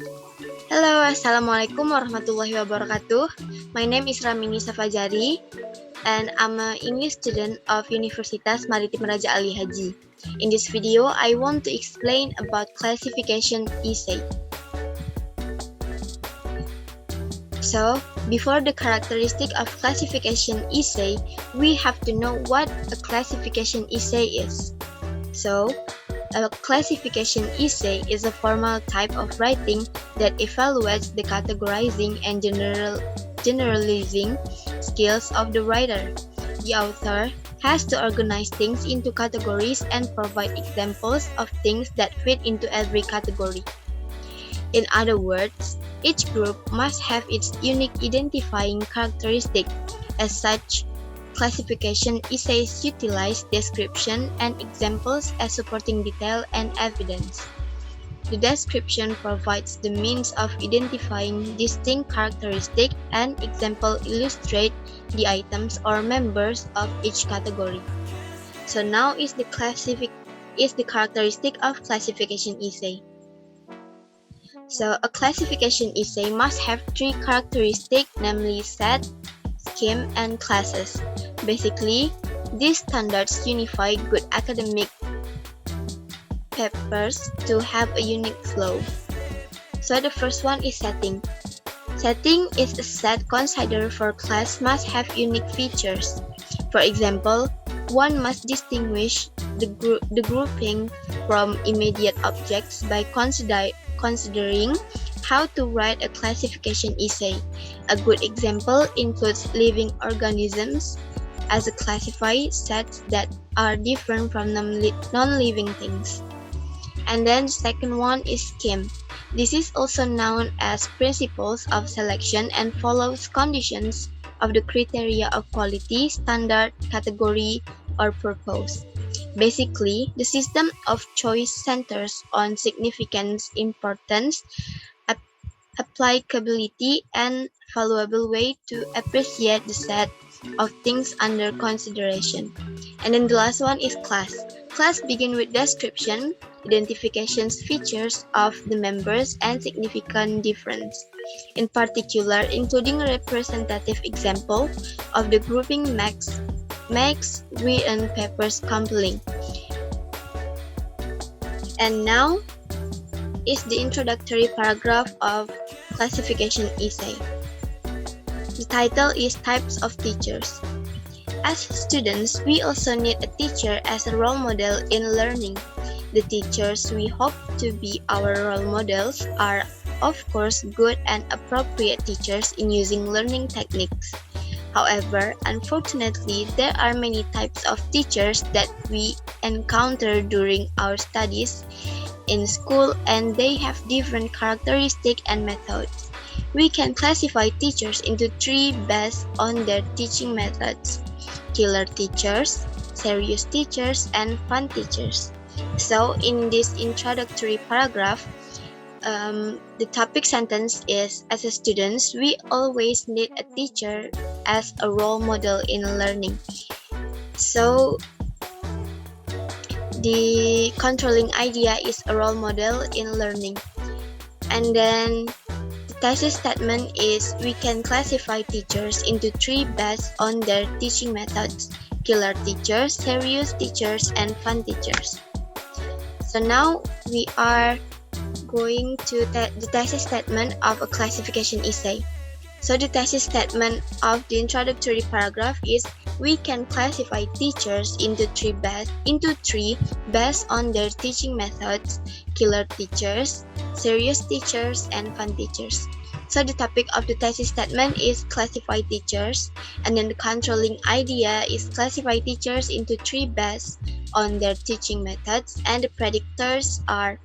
Hello, Assalamualaikum warahmatullahi wabarakatuh. My name is Rahmi Nissa Fajari, and I'm an English student of Universitas Maritim Raja Ali Haji. In this video, I want to explain about classification essay. So, before the characteristic of classification essay, we have to know what a classification essay is. So, a classification essay is a formal type of writing that evaluates the categorizing and generalizing skills of the writer. The author has to organize things into categories and provide examples of things that fit into every category. In other words, each group must have its unique identifying characteristic. As such, classification essays utilize description and examples as supporting detail and evidence. The description provides the means of identifying distinct characteristics, and example illustrate the items or members of each category. So now is the characteristic of classification essay. So a classification essay must have three characteristics, namely set, scheme, and classes. Basically, these standards unify good academic papers to have a unique flow. So the first one is setting. Setting is a set considered for class must have unique features. For example, one must distinguish the grouping from immediate objects by considering how to write a classification essay. A good example includes living organisms as a classified sets that are different from non-living things. And then the second one is scheme. This is also known as principles of selection and follows conditions of the criteria of quality, standard, category, or purpose. Basically, the system of choice centers on significance, importance, applicability, and valuable way to appreciate the set of things under consideration. And then the last one is class. Class begin with description, identifications, features of the members, and significant difference. In particular, including a representative example of the grouping makes written papers compelling. And now is the introductory paragraph of classification essay. The title is Types of Teachers. As students, we also need a teacher as a role model in learning. The teachers we hope to be our role models are, of course, good and appropriate teachers in using learning techniques. However, unfortunately, there are many types of teachers that we encounter during our studies in school, and they have different characteristics and methods. We can classify teachers into three based on their teaching methods: killer teachers, serious teachers, and fun teachers. So in this introductory paragraph, the topic sentence is, as a students, we always need a teacher as a role model in learning. So the controlling idea is a role model in learning. And then the thesis statement is, we can classify teachers into three based on their teaching methods: killer teachers, serious teachers, and fun teachers. So now we are going to the thesis statement of a classification essay. So the thesis statement of the introductory paragraph is, we can classify teachers into three based on their teaching methods: killer teachers, serious teachers, and fun teachers. So the topic of the thesis statement is classify teachers, and then the controlling idea is classify teachers into three based on their teaching methods, and the predictors are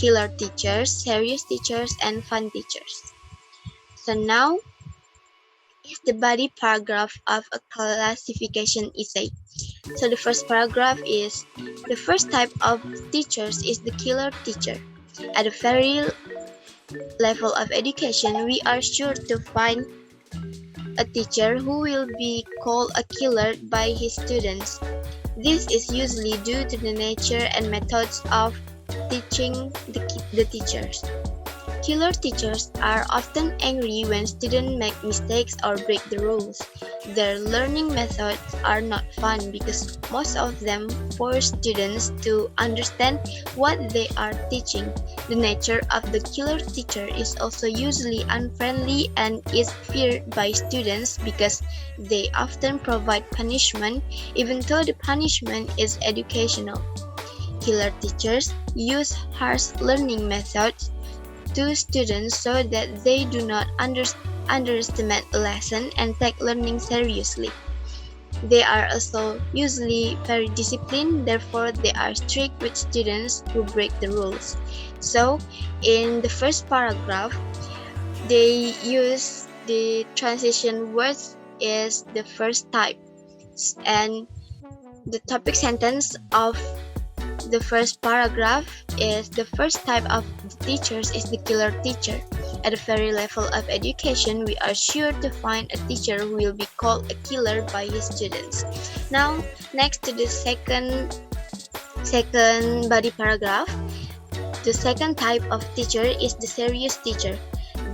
killer teachers, serious teachers, and fun teachers. So now is the body paragraph of a classification essay. So the first paragraph is, the first type of teachers is the killer teacher. At a very level of education, we are sure to find a teacher who will be called a killer by his students. This is usually due to the nature and methods of teaching the teachers. Killer teachers are often angry when students make mistakes or break the rules. Their learning methods are not fun because most of them force students to understand what they are teaching. The nature of the killer teacher is also usually unfriendly and is feared by students because they often provide punishment even though the punishment is educational. Killer teachers use harsh learning methods to students so that they do not underestimate a lesson and take learning seriously. They are also usually very disciplined, therefore they are strict with students who break the rules. So, in the first paragraph, they use the transition words is the first type, and the topic sentence of the first paragraph is the first type of teachers is the killer teacher. At the very level of education, we are sure to find a teacher who will be called a killer by his students. Now, next to the second body paragraph, the second type of teacher is the serious teacher.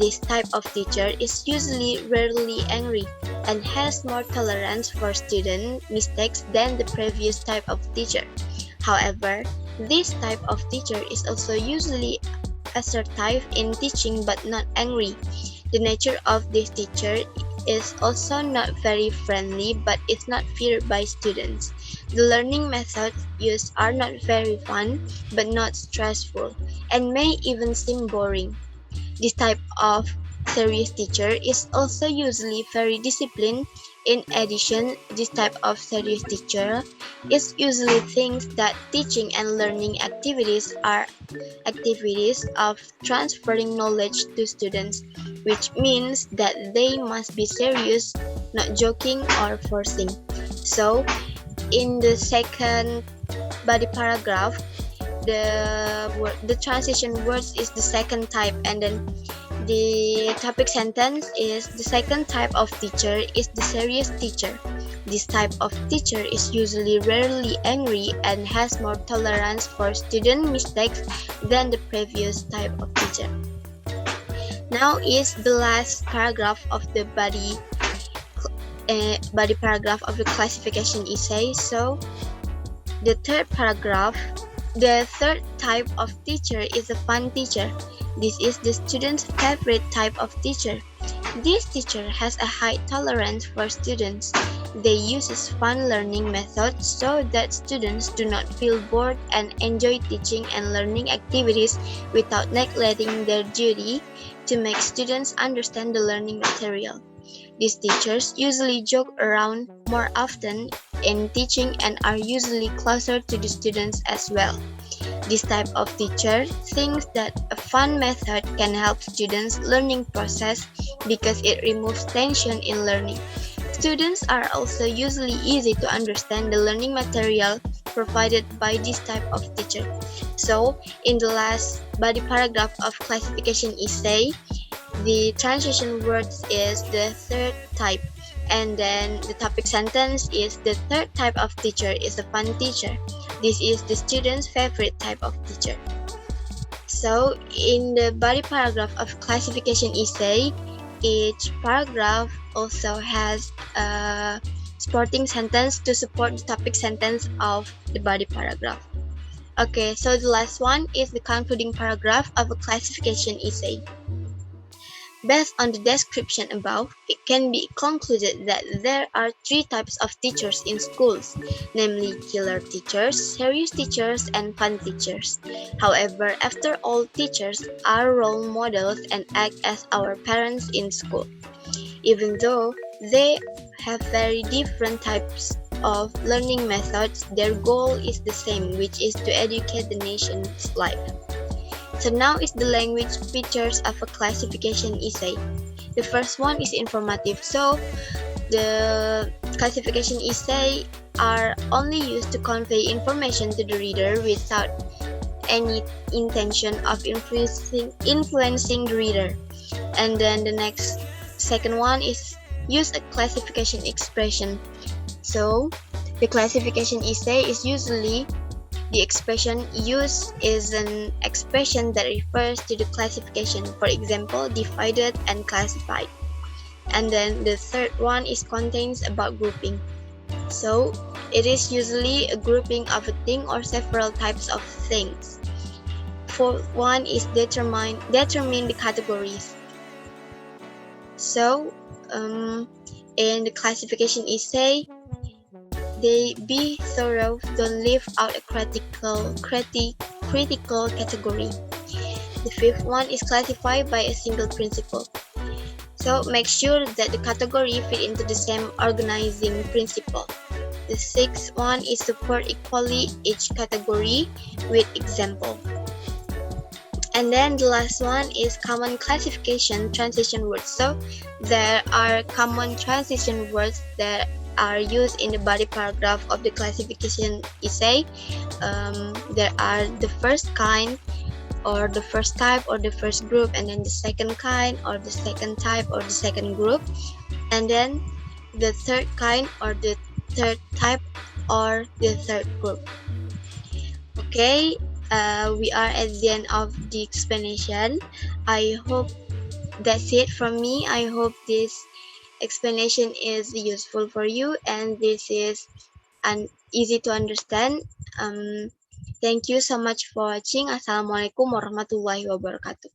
This type of teacher is usually rarely angry and has more tolerance for student mistakes than the previous type of teacher. However, this type of teacher is also usually assertive in teaching but not angry. The nature of this teacher is also not very friendly but is not feared by students. The learning methods used are not very fun but not stressful and may even seem boring. This type of serious teacher is also usually very disciplined. In addition, this type of serious teacher is usually thinks that teaching and learning activities are activities of transferring knowledge to students, which means that they must be serious, not joking or forcing. So, in the second body paragraph, the transition words is the second type, and then the topic sentence is the second type of teacher is the serious teacher. This type of teacher is usually rarely angry and has more tolerance for student mistakes than the previous type of teacher. Now is the last paragraph of the body paragraph of the classification essay. So the third paragraph, the third type of teacher is a fun teacher. This is the student's favorite type of teacher. This teacher has a high tolerance for students. They use fun learning methods so that students do not feel bored and enjoy teaching and learning activities without neglecting their duty to make students understand the learning material. These teachers usually joke around more often in teaching and are usually closer to the students as well. This type of teacher thinks that a fun method can help students' learning process because it removes tension in learning. Students are also usually easy to understand the learning material provided by this type of teacher. So, in the last body paragraph of classification essay, the transition words is the third type, and then the topic sentence is the third type of teacher is a fun teacher. This is the student's favorite type of teacher. So, in the body paragraph of classification essay, each paragraph also has a supporting sentence to support the topic sentence of the body paragraph. Okay, so the last one is the concluding paragraph of a classification essay. Based on the description above, it can be concluded that there are three types of teachers in schools, namely killer teachers, serious teachers, and fun teachers. However, after all, teachers are role models and act as our parents in school. Even though they have very different types of learning methods, their goal is the same, which is to educate the nation's life. So now is the language features of a classification essay. The first one is informative. So the classification essay are only used to convey information to the reader without any intention of influencing the reader. And then the second one is use a classification expression. So the classification essay is usually The expression used is an expression that refers to the classification, for example, divided and classified. And then the third one is contains about grouping. So it is usually a grouping of a thing or several types of things. Fourth one is determine the categories. So in the classification essay, they be thorough, don't leave out a critical category. The fifth one is classified by a single principle. So make sure that the category fit into the same organizing principle. The sixth one is support equally each category with example. And then the last one is common classification transition words. So there are common transition words that are used in the body paragraph of the classification essay. There are the first kind, or the first type, or the first group, and then the second kind, or the second type, or the second group, and then the third kind, or the third type, or the third group. Okay, we are at the end of the explanation. I hope that's it from me. I hope this explanation is useful for you and this is easy to understand. Thank you so much for watching. Assalamualaikum warahmatullahi wabarakatuh.